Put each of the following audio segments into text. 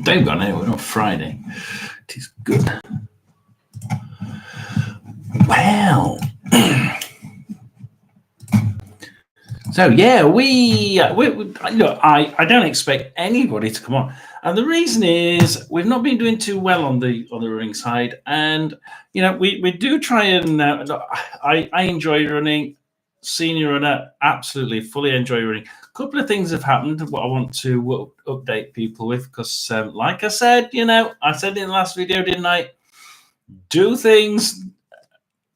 They've gone anyway on Friday. It is good. Well, so yeah, we look. I don't expect anybody to come on, and the reason is we've not been doing too well on the running side, and we do try and I enjoy running. Senior runner, absolutely, fully enjoy running. A couple of things have happened. What I want to update people with, because like I said, I said in the last video, didn't I? Do things,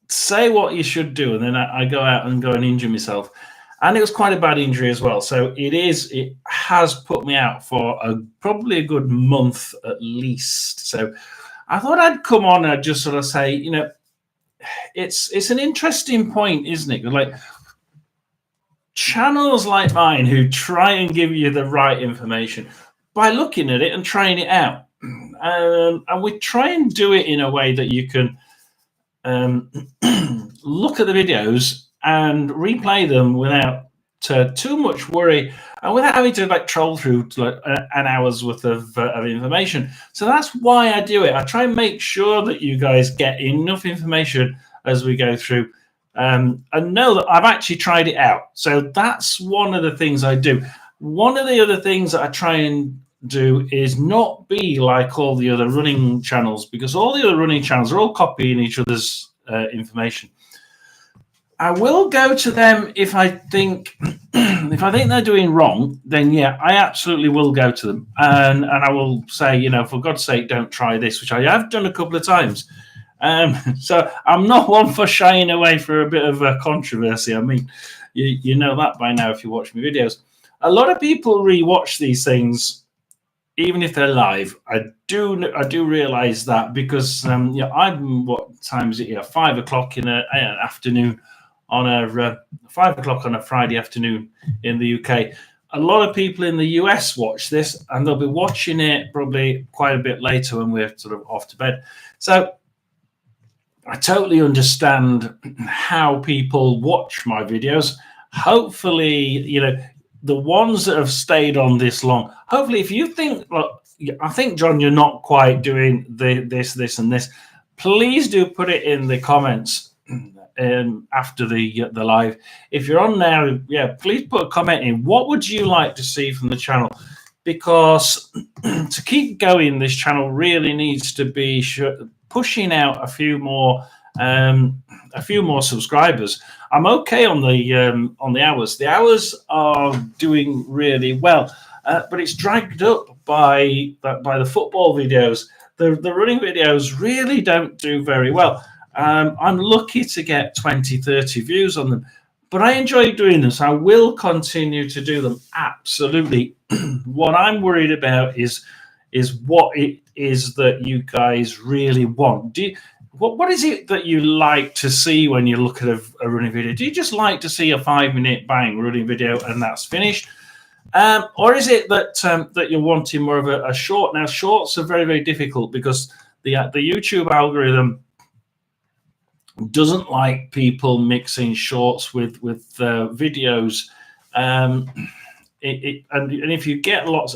say what you should do, and then I go out and injure myself. And it was quite a bad injury as well. So it has put me out for probably a good month at least. So I thought I'd come on and just sort of say, it's an interesting point, isn't it? Like, channels like mine who try and give you the right information by looking at it and trying it out. And we try and do it in a way that you can look at the videos and replay them without too much worry and without having to troll through to an hour's worth of information. So that's why I do it. I try and make sure that you guys get enough information as we go through. And know that I've actually tried it out. So that's one of the things I do. One of the other things that I try and do is not be like all the other running channels, because all the other running channels are all copying each other's information. I will go to them if I think they're doing wrong. Then yeah, I absolutely will go to them, and I will say, for God's sake, don't try this, which I have done a couple of times. So I'm not one for shying away for a bit of a controversy. I mean, you know that by now if you watch my videos. A lot of people rewatch these things, even if they're live. I do realize that, because I'm, what time is it here? 5 o'clock in an afternoon on a 5 o'clock on a Friday afternoon in the UK. A lot of people in the US watch this, and they'll be watching it probably quite a bit later when we're sort of off to bed. So I totally understand how people watch my videos. Hopefully, the ones that have stayed on this long, hopefully if you think, look, I think, John, you're not quite doing this, and this, please do put it in the comments after the live. If you're on now, yeah, please put a comment in. What would you like to see from the channel? Because to keep going, this channel really needs to be pushing out a few more subscribers. I'm okay on the hours. The hours are doing really well, but it's dragged up by the football videos. The running videos really don't do very well. I'm lucky to get 20, 30 views on them, but I enjoy doing them, so I will continue to do them. Absolutely. What I'm worried about is what it is that you guys really want. What is it that you like to see when you look at a running video? Do you just like to see a 5-minute bang running video and that's finished? Or is it that you're wanting more of a short? Now, shorts are very, very difficult because the YouTube algorithm doesn't like people mixing shorts with videos. And if you get lots,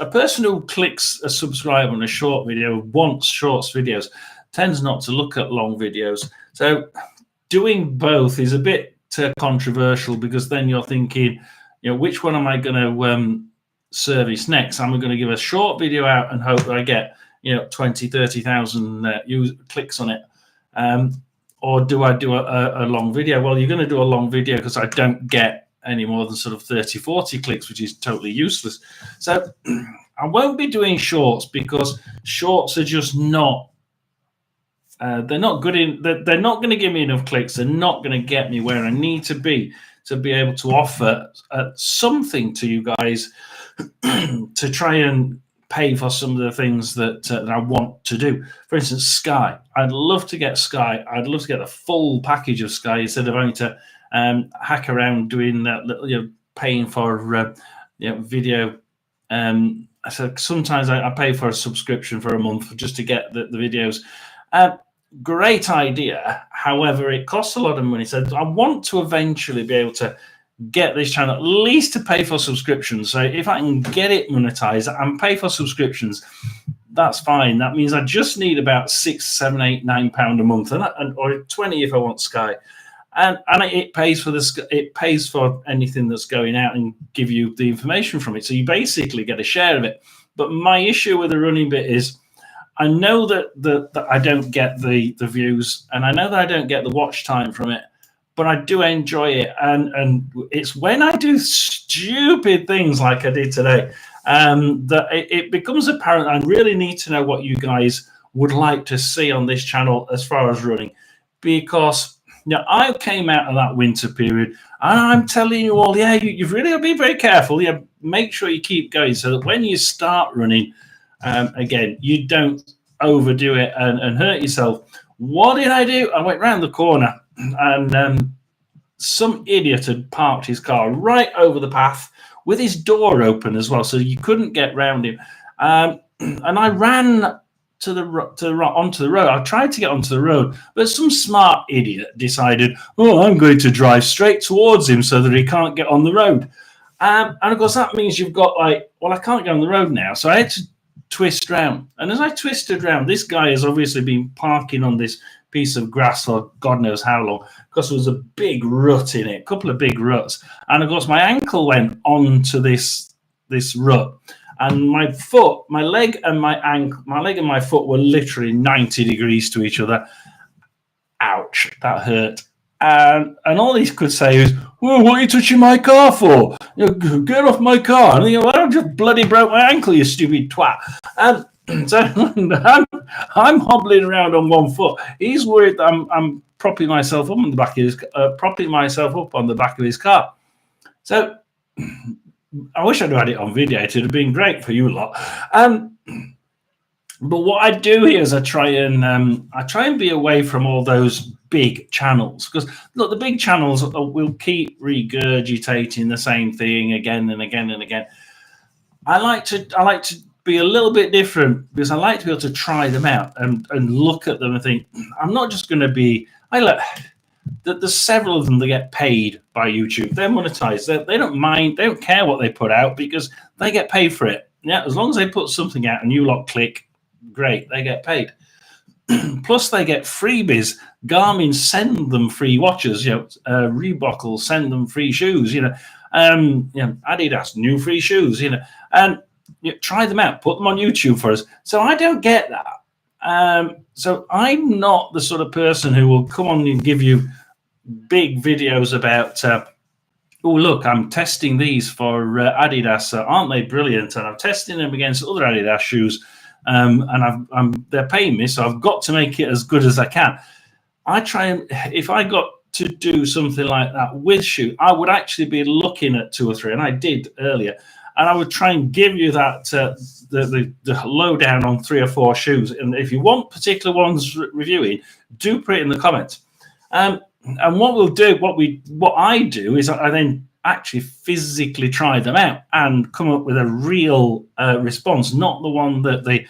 a person who clicks a subscribe on a short video wants shorts videos, tends not to look at long videos. So doing both is a bit controversial, because then you're thinking, which one am I going to service next? Am I going to give a short video out and hope that I get 20, 30,000 clicks on it? Or do I do a long video? Well, you're going to do a long video because I don't get any more than sort of 30, 40 clicks, which is totally useless. So I won't be doing shorts, because shorts are just not, they're not good they're not going to give me enough clicks. They're not going to get me where I need to be able to offer something to you guys to try and pay for some of the things that I want to do. For instance, Sky. I'd love to get Sky. I'd love to get the full package of Sky instead of having to hack around doing that, paying for video. So sometimes I pay for a subscription for a month just to get the videos. Great idea. However, it costs a lot of money. So I want to eventually be able to get this channel at least to pay for subscriptions. So if I can get it monetized and pay for subscriptions, that's fine. That means I just need about £6, £7, £8, £9 a month, or 20 if I want Sky, and it pays for anything that's going out and give you the information from it. So you basically get a share of it. But my issue with the running bit is, I know that I don't get the views, and I know that I don't get the watch time from it, but I do enjoy it. And it's when I do stupid things like I did today that it becomes apparent I really need to know what you guys would like to see on this channel as far as running. Because I came out of that winter period, and I'm telling you all, you've really got to be very careful. Make sure you keep going so that when you start running, again, you don't overdo it and hurt yourself. What did I do? I went round the corner, and some idiot had parked his car right over the path with his door open as well, so you couldn't get round him. And I ran onto the road. I tried to get onto the road, but some smart idiot decided, I'm going to drive straight towards him so that he can't get on the road. And of course, that means you've got I can't get on the road now, so I had to twist round. And as I twisted round, this guy has obviously been parking on this piece of grass for God knows how long, because there was a big rut in it, a couple of big ruts. And of course, my ankle went onto this rut, and my leg and my foot were literally 90 degrees to each other. Ouch, that hurt. And all he could say is, well, what are you touching my car for? Get off my car. And well, I just bloody broke my ankle, you stupid twat. And so I'm hobbling around on one foot. He's worried that I'm propping myself up on the back of his car. So I wish I'd had it on video. It would have been great for you lot. But what I do here is I try and be away from all those big channels, because look, the big channels will keep regurgitating the same thing again and again and again. I like to be a little bit different, because I like to be able to try them out and look at them and think, I'm not just going to be. There's several of them that get paid by YouTube. They're monetized. They don't mind. They don't care what they put out because they get paid for it. Yeah, as long as they put something out and you lot click, great, they get paid. Plus, they get freebies. Garmin send them free watches. Reebok will send them free shoes. Adidas new free shoes. And try them out. Put them on YouTube for us. So I don't get that. So I'm not the sort of person who will come on and give you big videos about. Look, I'm testing these for Adidas. Aren't they brilliant? And I'm testing them against other Adidas shoes. And they're paying me, so I've got to make it as good as I can. I try and, if I got to do something like that with shoe, I would actually be looking at 2 or 3, and I did earlier, and I would try and give you that the lowdown on 3 or 4 shoes. And if you want particular ones reviewing, do put it in the comments. And what I do is I then actually physically try them out and come up with a real response, not the one that the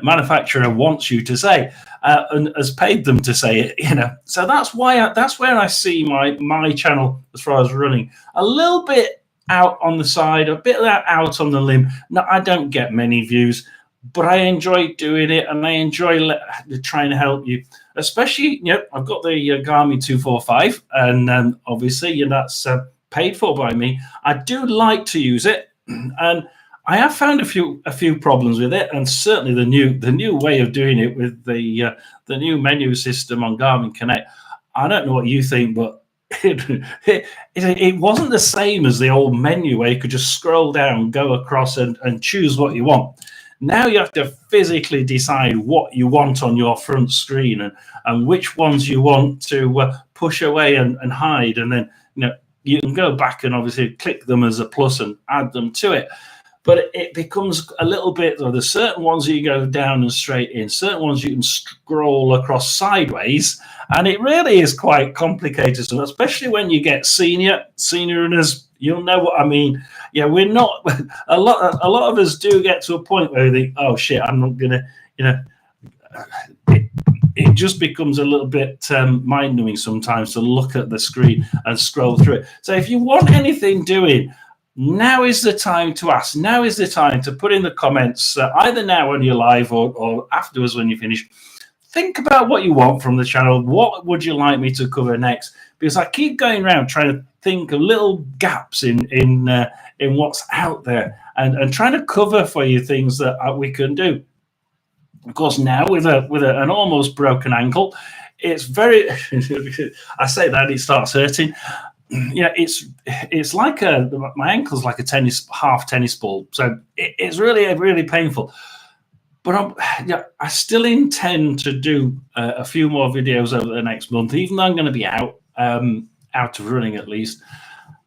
manufacturer wants you to say and has paid them to say it. So that's where I see my channel as far as running a little bit out on the side, a bit out on the limb. No, I don't get many views, but I enjoy doing it, and I enjoy trying to help you. Especially, I've got the Garmin 245, and obviously, that's paid for by me. I do like to use it, and I have found a few problems with it, and certainly the new way of doing it with the new menu system on Garmin Connect. I don't know what you think, but it wasn't the same as the old menu where you could just scroll down, go across, and choose what you want. Now you have to physically decide what you want on your front screen and which ones you want to push away and hide, and then you can go back and obviously click them as a plus and add them to it. But it becomes a little bit, there's certain ones that you go down and straight in, certain ones you can scroll across sideways, and it really is quite complicated. So especially when you get senior runners, you'll know what I mean. Yeah, we're not, a lot of us do get to a point where we think, oh shit, I'm not gonna, it just becomes a little bit mind-numbing sometimes to look at the screen and scroll through it. So if you want anything doing, now is the time to ask. Now is the time to put in the comments, either now when you're live or afterwards when you finish. Think about what you want from the channel. What would you like me to cover next? Because I keep going around trying to think of little gaps in what's out there and trying to cover for you things that we can do. Of course, now with an almost broken ankle, it's very. I say that it starts hurting. Yeah, it's like my ankle's like a half tennis ball, so it's really painful. But I still intend to do a few more videos over the next month, even though I'm going to be out of running at least.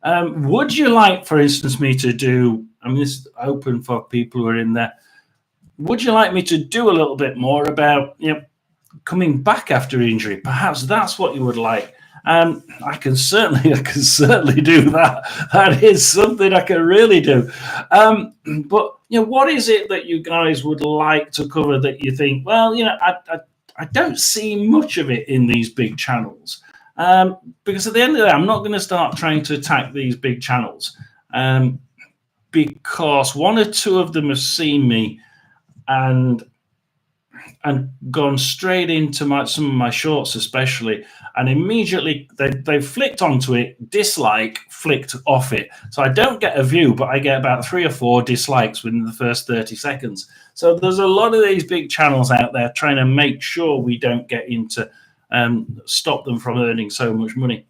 Would you like, for instance, me to do? I mean, this is open for people who are in there. Would you like me to do a little bit more about coming back after injury? Perhaps that's what you would like. I can certainly do that. That is something I can really do. But what is it that you guys would like to cover that you think? Well, I don't see much of it in these big channels, because at the end of the day, I'm not going to start trying to attack these big channels, because one or two of them have seen me and gone straight into some of my shorts, especially, and immediately they flicked onto it, dislike, flicked off it. So I don't get a view, but I get about 3 or 4 dislikes within the first 30 seconds. So there's a lot of these big channels out there trying to make sure we don't get into stop them from earning so much money.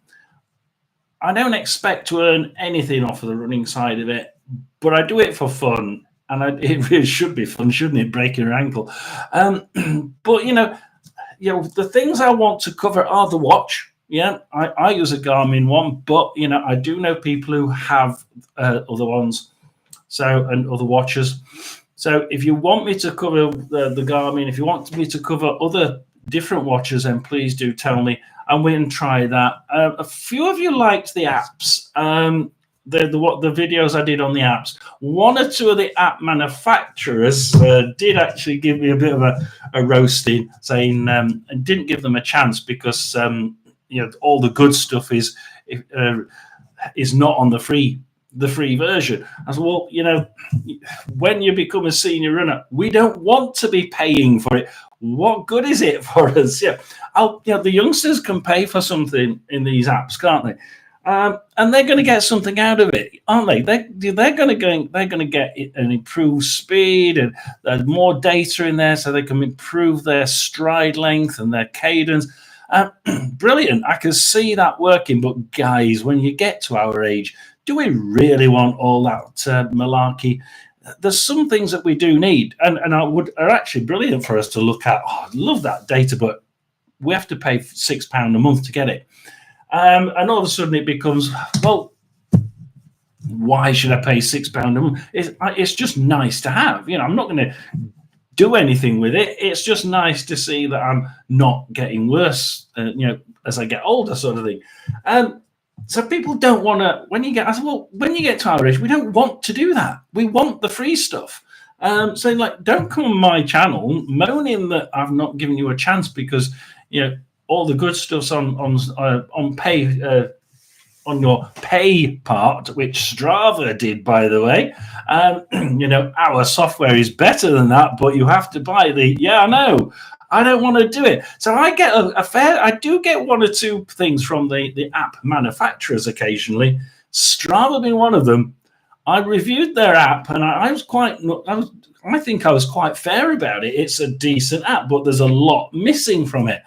I don't expect to earn anything off of the running side of it, but I do it for fun. And it really should be fun, shouldn't it? Breaking your ankle. But the things I want to cover are the watch. Yeah, I use a Garmin one, but I do know people who have other ones, and other watches. So if you want me to cover the Garmin, if you want me to cover other different watches, then please do tell me, and we can try that. A few of you liked the apps. The videos I did on the apps. One or two of the app manufacturers did actually give me a bit of a roasting, saying and didn't give them a chance because all the good stuff is not on the free version. I said, well, when you become a senior runner, we don't want to be paying for it. What good is it for us? The youngsters can pay for something in these apps, can't they? And they're going to get something out of it, aren't they? They're going to get an improved speed, and there's more data in there, so they can improve their stride length and their cadence. Brilliant! I can see that working. But guys, when you get to our age, do we really want all that malarkey? There's some things that we do need, and are actually brilliant for us to look at. Oh, I love that data, but we have to pay £6 a month to get it. And all of a sudden it becomes, well, why should I pay £6 a month? It's just nice to have. I'm not going to do anything with it. It's just nice to see that I'm not getting worse, as I get older, sort of thing. So people don't want to. When you get to our age, we don't want to do that. We want the free stuff. So don't come on my channel moaning that I've not given you a chance because all the good stuff's on pay on your pay part, which Strava did, by the way. Our software is better than that, but you have to buy the. Yeah, I know. I don't want to do it. So I get I do get one or two things from the app manufacturers occasionally. Strava being one of them. I reviewed their app, and I think I was quite fair about it. It's a decent app, but there's a lot missing from it.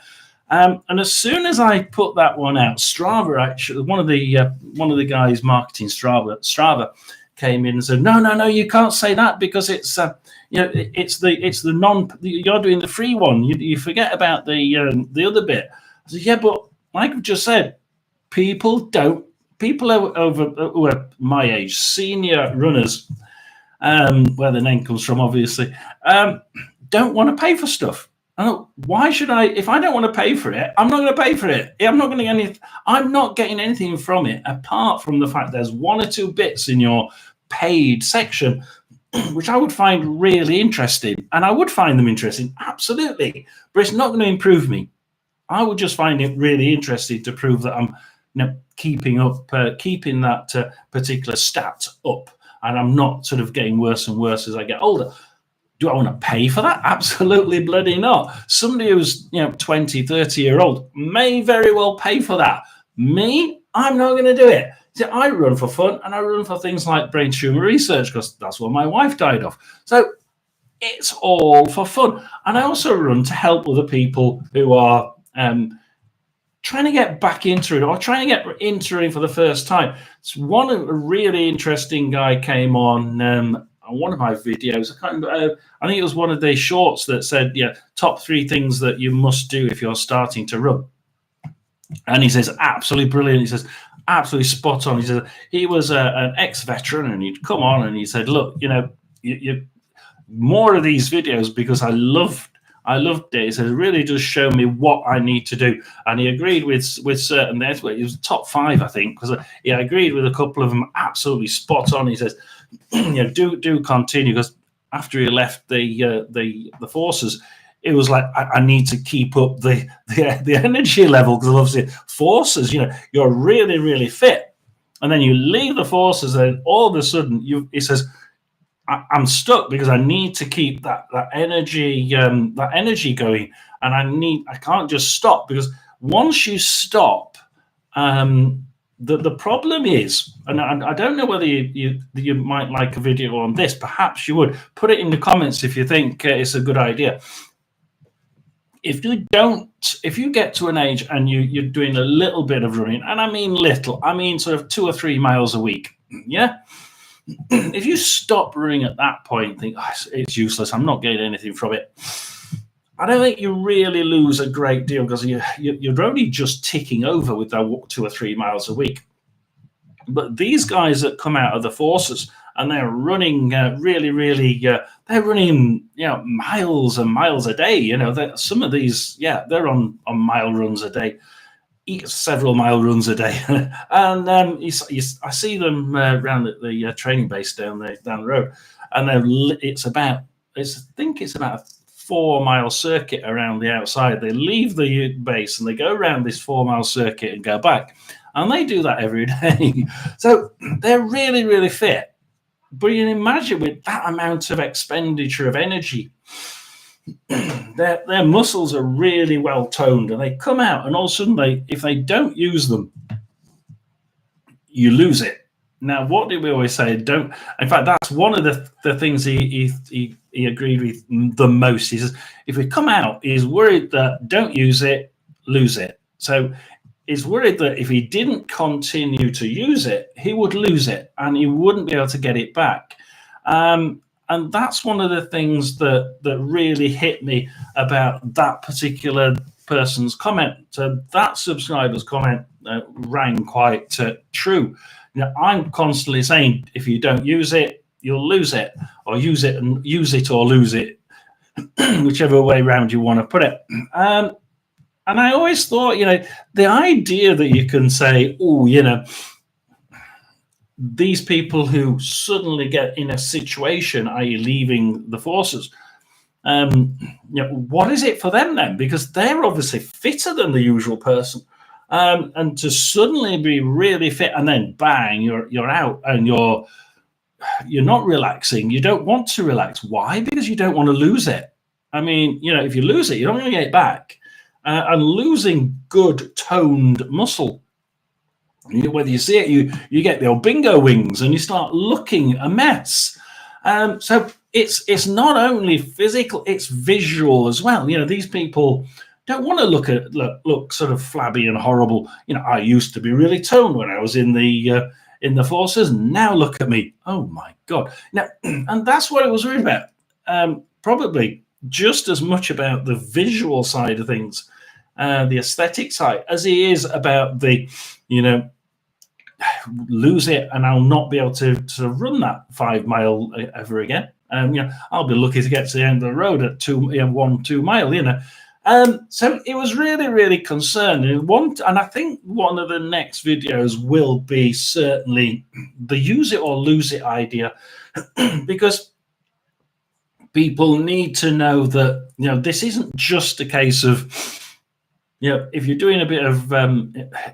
And as soon as I put that one out, Strava actually, one of the guys marketing Strava came in and said, no, you can't say that because it's it's the you're doing the free one. You forget about the other bit. I said, yeah, but like I've just said, people over who are my age, senior runners, where the name comes from, obviously, don't want to pay for stuff. Why should I? If I don't want to pay for it, I'm not going to pay for it. I'm not getting anything from it apart from the fact there's one or two bits in your paid section which I would find really interesting. And I would find them interesting, absolutely. But it's not going to improve me. I would just find it really interesting to prove that I'm keeping that particular stat up, and I'm not sort of getting worse and worse as I get older. Do I want to pay for that? Absolutely bloody not. Somebody who's 20, 30-year-old may very well pay for that. Me, I'm not going to do it. See, I run for fun, and I run for things like brain tumor research because that's what my wife died of. So it's all for fun. And I also run to help other people who are trying to get back into it or trying to get into it for the first time. It's a really interesting guy came on one of my videos. I think it was one of the shorts that said, top 3 things that you must do if you're starting to run. And he says, absolutely brilliant. He says, absolutely spot on. He says he was an ex-veteran, and he'd come on and he said, look, you more of these videos because I loved it. He said, it really does show me what I need to do. And he agreed with certain things. It was top 5, I think, because he agreed with a couple of them absolutely spot on. He says, do continue, because after he left the forces, it was like I need to keep up the energy level, because obviously forces, you're really, really fit, and then you leave the forces, and all of a sudden he says, I'm stuck because I need to keep that energy going, and I can't just stop, because once you stop, the problem is, and I don't know whether you might like a video on this. Perhaps you would. Put it in the comments if you think it's a good idea. If you get to an age and you're doing a little bit of running, and I mean little, I mean sort of 2 or 3 miles a week, if you stop running at that point, think, it's useless, I'm not getting anything from it, I don't think you really lose a great deal, because you're only just ticking over with that 2 or 3 miles a week. But these guys that come out of the forces and they're running really, really, they're running miles and miles a day. Some of these, they're on mile runs a day, several mile runs a day, and I see them around at the training base down the road, and it's about a 4-mile circuit around the outside. They leave the base and they go around this 4-mile circuit and go back, and they do that every day. So they're really, really fit. But you can imagine, with that amount of expenditure of energy, their muscles are really well toned, and they come out, and all of a sudden, if they don't use them, you lose it. Now, what did we always say? In fact, that's one of the things he agreed with the most. He says, if we come out, he's worried that don't use it, lose it. So he's worried that if he didn't continue to use it, he would lose it, and he wouldn't be able to get it back. And that's one of the things that really hit me about that particular person's comment. So that subscriber's comment rang quite true. I'm constantly saying, if you don't use it, you'll lose it, or use it or lose it, whichever way around you want to put it. And I always thought, the idea that you can say, these people who suddenly get in a situation, i.e. leaving the forces, what is it for them then? Because they're obviously fitter than the usual person. And to suddenly be really fit, and then bang, you're out, and you're not relaxing. You don't want to relax. Why? Because you don't want to lose it. I mean, if you lose it, you're not going to get it back. And losing good toned muscle, whether you see it, you get the old bingo wings, and you start looking a mess. So it's not only physical, it's visual as well. These people don't want to look sort of flabby and horrible. I used to be really toned when I was in the forces. Now look at me. Oh my God. Now, and that's what it was really about. Probably just as much about the visual side of things, the aesthetic side, as he is about the, lose it and I'll not be able to run that 5 mile ever again. I'll be lucky to get to the end of the road at 2 mile. So it was really, really concerning. And I think one of the next videos will be certainly the use it or lose it idea, because people need to know that, this isn't just a case of, if you're doing a bit of,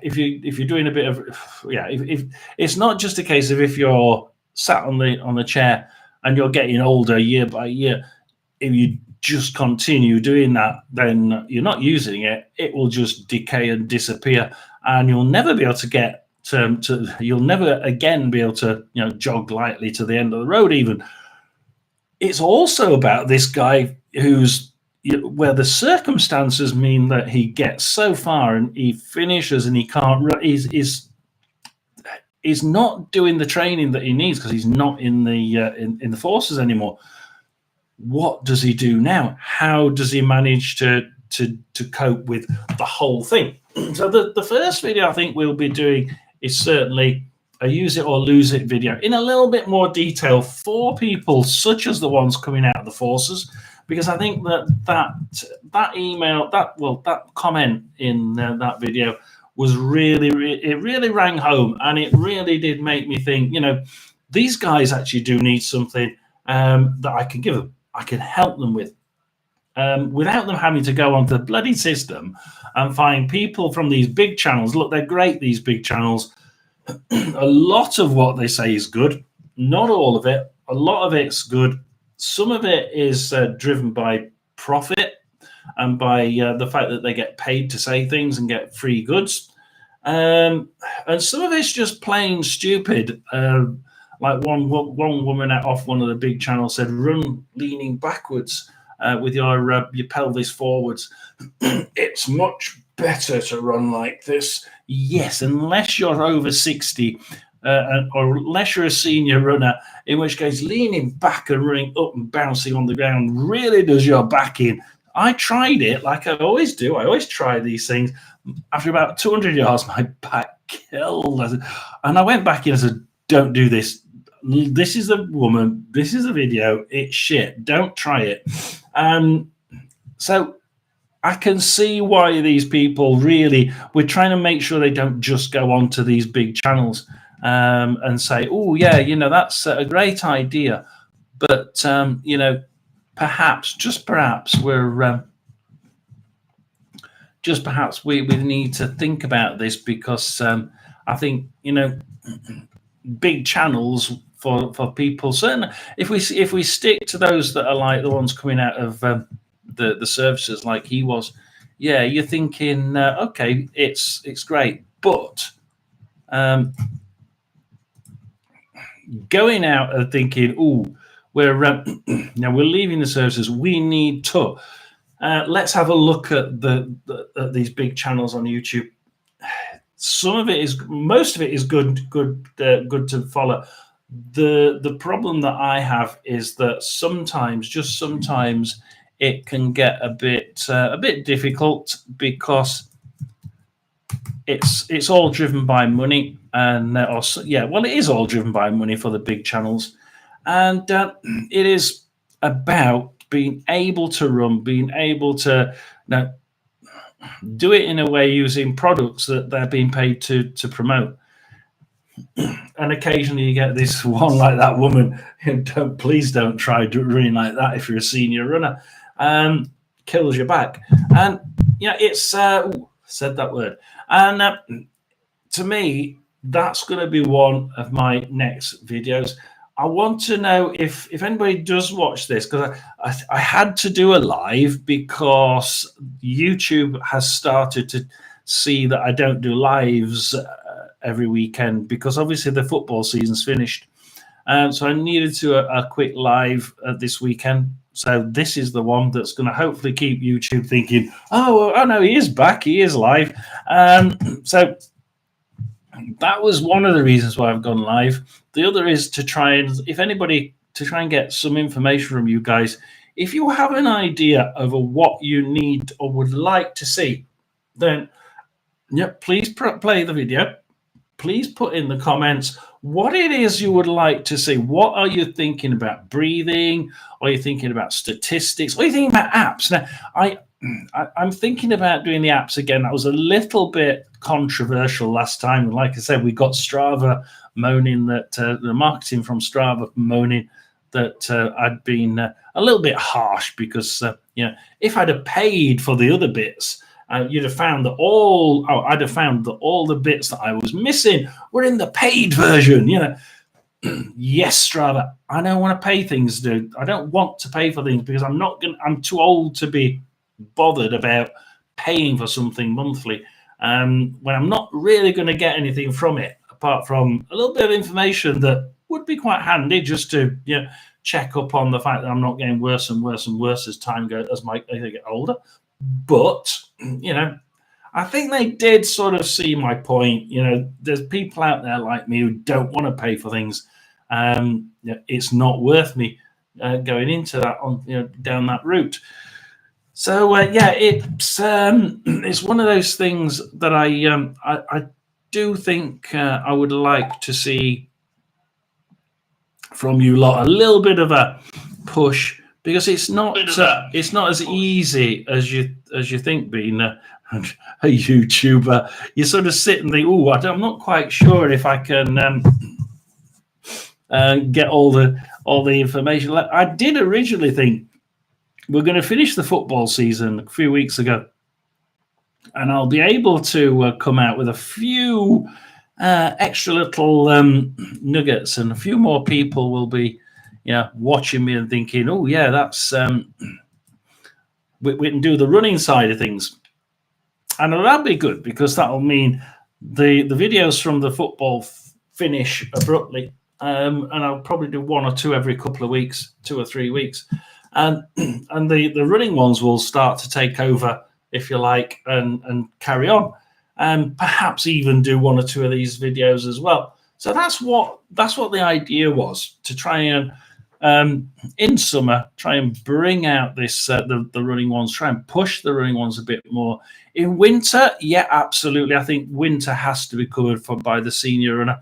if you're doing a bit of, if it's not just a case of if you're sat on the chair and you're getting older year by year, if you just continue doing that, then you're not using it. It will just decay and disappear, and you'll never be able to get you'll never again be able to, jog lightly to the end of the road. Even it's also about this guy where the circumstances mean that he gets so far and he finishes and he can't. He's not doing the training that he needs because he's not in the forces anymore. What does he do now? How does he manage to cope with the whole thing? So the first video I think we'll be doing is certainly a use it or lose it video in a little bit more detail for people such as the ones coming out of the forces, because I think that email, that comment in that video was it really rang home, and it really did make me think, these guys actually do need something that I can give them. I can help them with, without them having to go onto the bloody system and find people from these big channels. Look, they're great, these big channels. A lot of what they say is good. Not all of it. A lot of it's good. Some of it is driven by profit and by the fact that they get paid to say things and get free goods. And some of it's just plain stupid. Like one woman off one of the big channels said, "Run leaning backwards with your pelvis forwards. It's much better to run like this." Yes, unless you're over 60 or unless you're a senior runner, in which case leaning back and running up and bouncing on the ground really does your back in. I tried it like I always do. I always try these things. After about 200 yards, my back killed. And I went back in and said, "Don't do this. This is a woman. This is a video. It's shit. Don't try it." So I can see why these people we're trying to make sure they don't just go onto these big channels and say, "Oh yeah, that's a great idea," but perhaps we need to think about this, because I think big channels for people, certainly if we stick to those that are like the ones coming out of the services like he was, you're thinking, okay, it's great, but going out and thinking, we're leaving the services, we need to let's have a look at at these big channels on YouTube. Most of it is good to follow. The problem that I have is that sometimes it can get a bit difficult, because it's all driven by money, and it is all driven by money for the big channels, and it is about being able to run, being able to do it in a way using products that they're being paid to promote. And occasionally you get this one like that woman. Please don't try running like that if you're a senior runner. Kills your back. And it's said that word. And to me, that's going to be one of my next videos. I want to know if anybody does watch this, because I had to do a live because YouTube has started to see that I don't do lives every weekend, because obviously the football season's finished. So I needed to a quick live this weekend. So this is the one that's going to hopefully keep YouTube thinking, oh no, he is back, he is live. So that was one of the reasons why I've gone live. The other is to try and get some information from you guys. If you have an idea of what you need or would like to see, then please play the video. Please put in the comments what it is you would like to see. What are you thinking about? Breathing? Are you thinking about statistics? Are you thinking about apps? Now, I'm thinking about doing the apps again. That was a little bit controversial last time. Like I said, we got Strava moaning that the marketing from Strava moaning that I'd been a a little bit harsh because if I'd have paid for the other bits, you'd have found that I'd have found that all the bits that I was missing were in the paid version. Yes, Strava, I don't want to pay things, dude. I don't want to pay for things because I'm too old to be bothered about paying for something monthly when I'm not really going to get anything from it apart from a little bit of information that would be quite handy just to check up on the fact that I'm not getting worse and worse and worse as time goes, as I get older. But I think they did sort of see my point. There's people out there like me who don't want to pay for things. It's not worth me going into that down that route. So it's one of those things that I do think I would like to see from you lot, a little bit of a push, because it's not as easy as you think being a YouTuber. You sort of sit and think, I'm not quite sure if I can get all the information. I did originally think we're going to finish the football season a few weeks ago, and I'll be able to come out with a few extra little nuggets, and a few more people will be watching me and thinking, that's we can do the running side of things. And that'll be good because that'll mean the videos from the football finish abruptly, and I'll probably do one or two every couple of weeks, 2 or 3 weeks, and the running ones will start to take over, if you like, and carry on, and perhaps even do 1 or 2 of these videos as well. So that's what the idea was, to try and in summer try and bring out this the running ones, try and push the running ones a bit more. In winter, absolutely, I think winter has to be covered by the senior runner.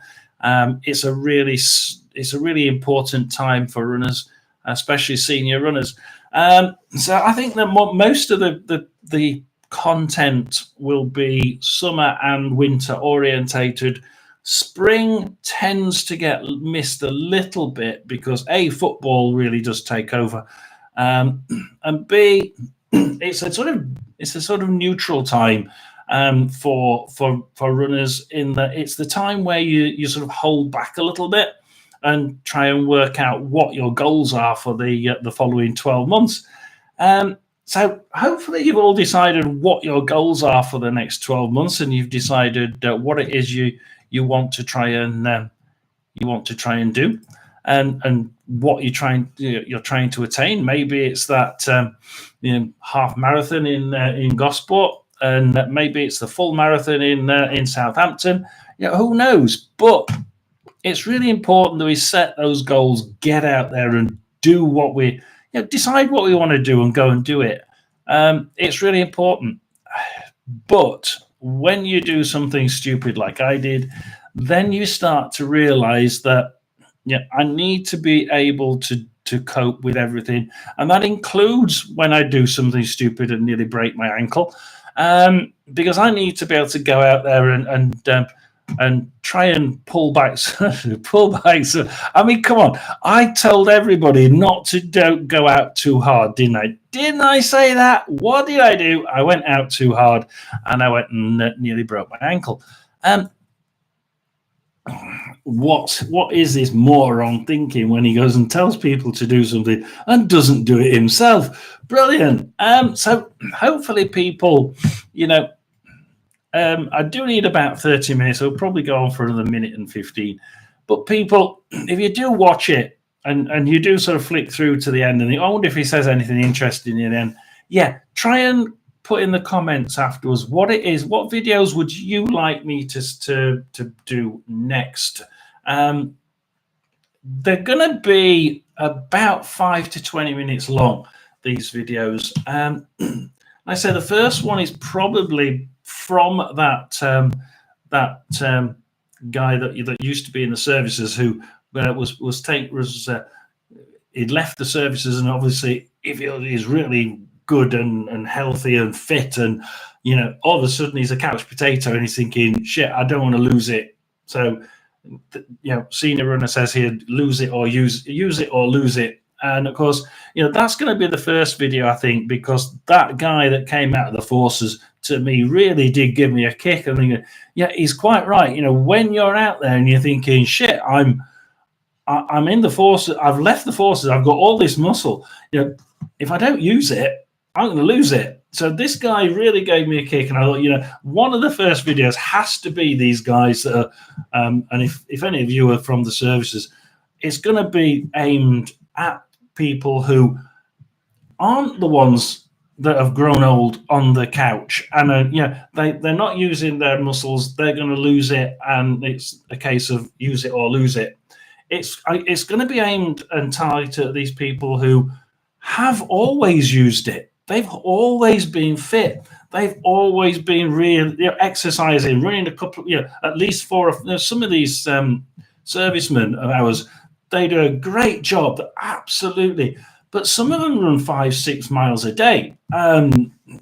It's a really important time for runners, especially senior runners. So I think that most of the content will be summer and winter orientated. Spring tends to get missed a little bit because A, football really does take over, and B, it's a sort of neutral time for runners, in that it's the time where you sort of hold back a little bit and try and work out what your goals are for the following 12 months. So hopefully you've all decided what your goals are for the next 12 months, and you've decided what it is you want to try and do, and what you're trying to attain. Maybe it's that half marathon in Gosport, and maybe it's the full marathon in Southampton. Who knows? But it's really important that we set those goals, get out there and do what we decide what we want to do and go and do it. It's really important. But when you do something stupid like I did, then you start to realize that I need to be able to cope with everything, and that includes when I do something stupid and nearly break my ankle, because I need to be able to go out there and try and pull back. I mean, come on! I told everybody not to don't go out too hard, didn't I? Didn't I say that? What did I do? I went out too hard, and I went and nearly broke my ankle. What is this moron thinking when he goes and tells people to do something and doesn't do it himself? Brilliant. So hopefully people, I do need about 30 minutes. I'll probably go on for another minute and 15. But people, if you do watch it and you do sort of flick through to the end and think, I wonder if he says anything interesting in the end, try and put in the comments afterwards what it is. What videos would you like me to do next? They're going to be about 5 to 20 minutes long, these videos. Like I said, the first one is probably from that guy that used to be in the services, who he'd left the services, and obviously if he is really good and healthy and fit, and all of a sudden he's a couch potato and he's thinking, shit, I don't want to lose it. So senior runner says here, lose it or use it or lose it. And of course, that's going to be the first video, I think, because that guy that came out of the forces to me really did give me a kick. I think, yeah, he's quite right. When you're out there and you're thinking, shit, I'm in the forces, I've left the forces, I've got all this muscle. If I don't use it, I'm going to lose it. So this guy really gave me a kick, and I thought, one of the first videos has to be these guys that are, and if any of you are from the services, it's going to be aimed at people who aren't the ones that have grown old on the couch, and they're not using their muscles. They're going to lose it, and it's a case of use it or lose it. It's going to be aimed and targeted at these people who have always used it. They've always been fit. They've always been exercising, running a couple, at least some of these servicemen of ours. They do a great job, absolutely. But some of them run 5-6 miles a day.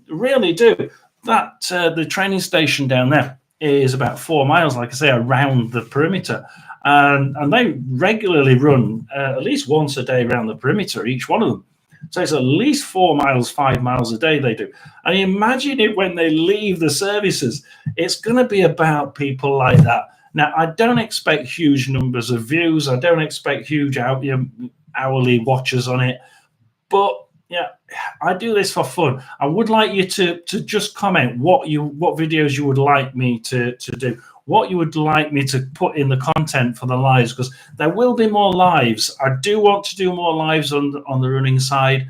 Really do. That the training station down there is about 4 miles, like I say, around the perimeter. And they regularly run at least once a day around the perimeter, each one of them. So it's at least 4 miles, 5 miles a day they do. And imagine it when they leave the services. It's going to be about people like that. Now, I don't expect huge numbers of views. I don't expect huge hourly watchers on it. But yeah, I do this for fun. I would like you to just comment what videos you would like me to do, what you would like me to put in the content for the lives, because there will be more lives. I do want to do more lives on the running side.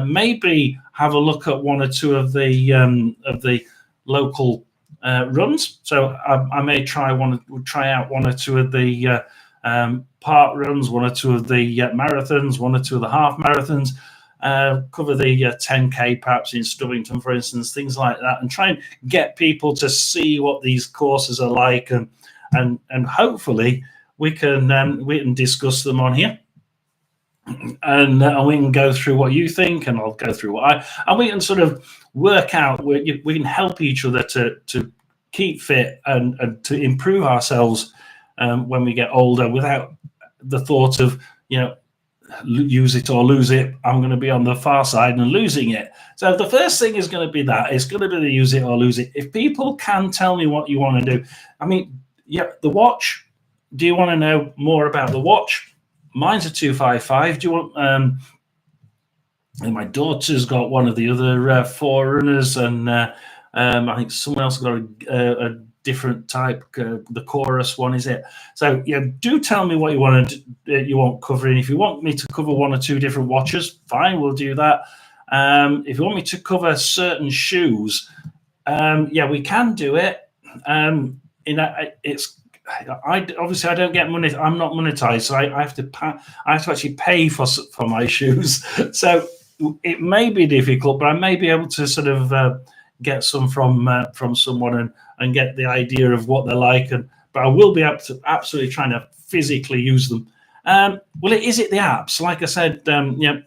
Maybe have a look at one or two of the local runs. So I may try out one or two of the park runs, one or two of the marathons, one or two of the half marathons. Cover the 10K perhaps in Stubbington, for instance, things like that, and try and get people to see what these courses are like, and hopefully we can discuss them on here, and we can go through what you think, and I'll go through and we can sort of work out we can help each other to keep fit and to improve ourselves when we get older, without the thought of use it or lose it. I'm going to be on the far side and losing it. So the first thing is going to be that. It's going to be the use it or lose it. If people can tell me what you want to do. I mean, the watch. Do you want to know more about the watch? Mine's a 255. Do you want... and my daughter's got one of the other Forerunners, and I think someone else got a different type, the Chorus one, is it? So do tell me what you want covering. If you want me to cover one or two different watches, fine, we'll do that. If you want me to cover certain shoes, we can do it. Obviously I don't get money. I'm not monetized, so I have to actually pay for my shoes. So it may be difficult, but I may be able to sort of get some from someone and get the idea of what they're like. But I will be absolutely trying to physically use them. Is it the apps? Like I said,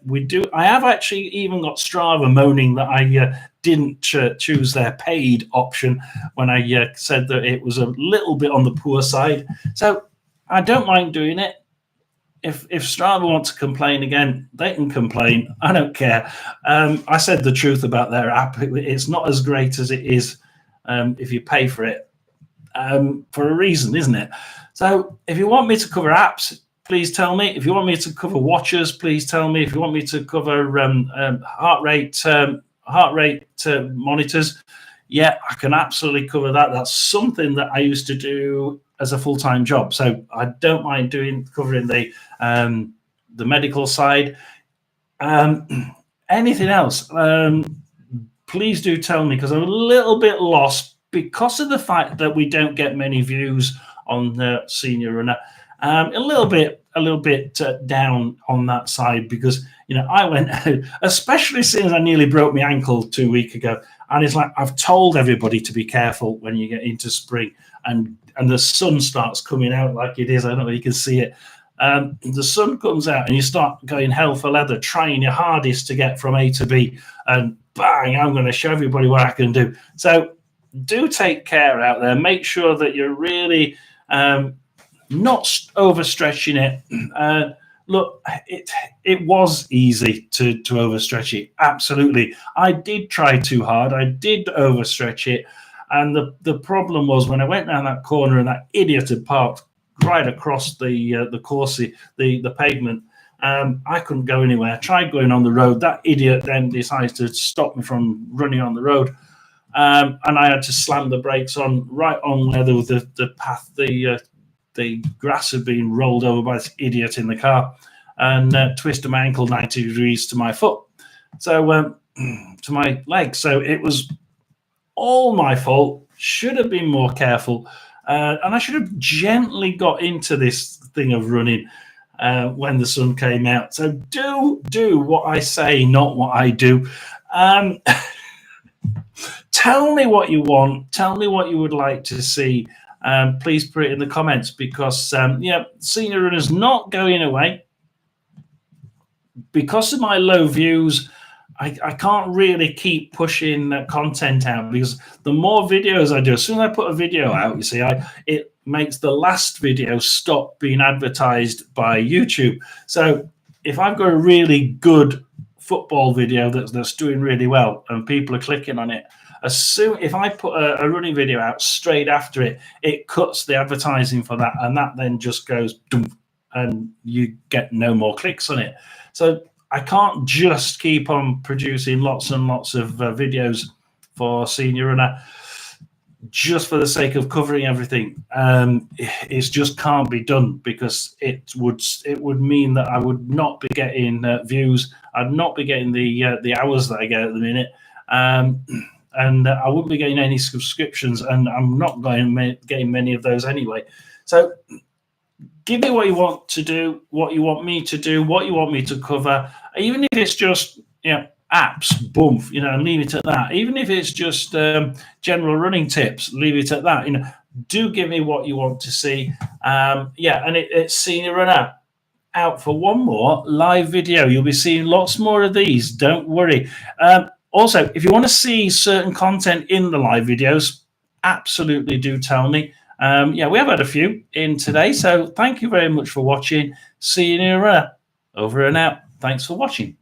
we do. I have actually even got Strava moaning that I didn't choose their paid option when I said that it was a little bit on the poor side. So I don't mind doing it. If Strava wants to complain again, they can complain. I don't care. I said the truth about their app. It's not as great as it is if you pay for it, for a reason, isn't it? So if you want me to cover apps, please tell me. If you want me to cover watches, please tell me. If you want me to cover heart rate monitors, I can absolutely cover that. That's something that I used to do as a full-time job, so I don't mind covering the medical side. Anything else? Please do tell me, because I'm a little bit lost because of the fact that we don't get many views on the Senior Runner. A little bit down on that side, because I went out, especially since I nearly broke my ankle 2 weeks ago, and it's like I've told everybody to be careful when you get into spring and the sun starts coming out like it is. I don't know if you can see it. The sun comes out and you start going hell for leather, trying your hardest to get from A to B, and bang, I'm going to show everybody what I can do. So do take care out there. Make sure that you're really not overstretching it. look, it was easy to overstretch it. Absolutely, I did try too hard. I did overstretch it, and the problem was when I went down that corner and that idiot had parked right across the course, the pavement. I couldn't go anywhere. I tried going on the road. That idiot then decided to stop me from running on the road. And I had to slam the brakes on right on where the path, the grass had been rolled over by this idiot in the car, and twisted my ankle 90 degrees to my foot, so to my leg. So it was all my fault. Should have been more careful, and I should have gently got into this thing of running when the sun came out. So do what I say, not what I do. Tell me what you want. Tell me what you would like to see. Please put it in the comments, because Senior Runner's not going away. Because of my low views, I can't really keep pushing content out, because the more videos I do, as soon as I put a video out, you see, it makes the last video stop being advertised by YouTube. So if I've got a really good football video that's doing really well and people are clicking on it, as soon if I put a running video out straight after it, it cuts the advertising for that, and that then just goes boom, and you get no more clicks on it. So I can't just keep on producing lots and lots of videos for Senior Runner just for the sake of covering everything. It just can't be done, because it would mean that I would not be getting views. I'd not be getting the hours that I get at the minute. And I wouldn't be getting any subscriptions, and I'm not getting many of those anyway. So give me what you want to do, what you want me to do, what you want me to cover, even if it's just apps, boom, leave it at that. Even if it's just general running tips, leave it at that. Do give me what you want to see. And it's Senior Runner out for one more live video. You'll be seeing lots more of these. Don't worry. Also, if you want to see certain content in the live videos, absolutely do tell me. We have had a few in today, so thank you very much for watching. Senior Runner, over and out. Thanks for watching.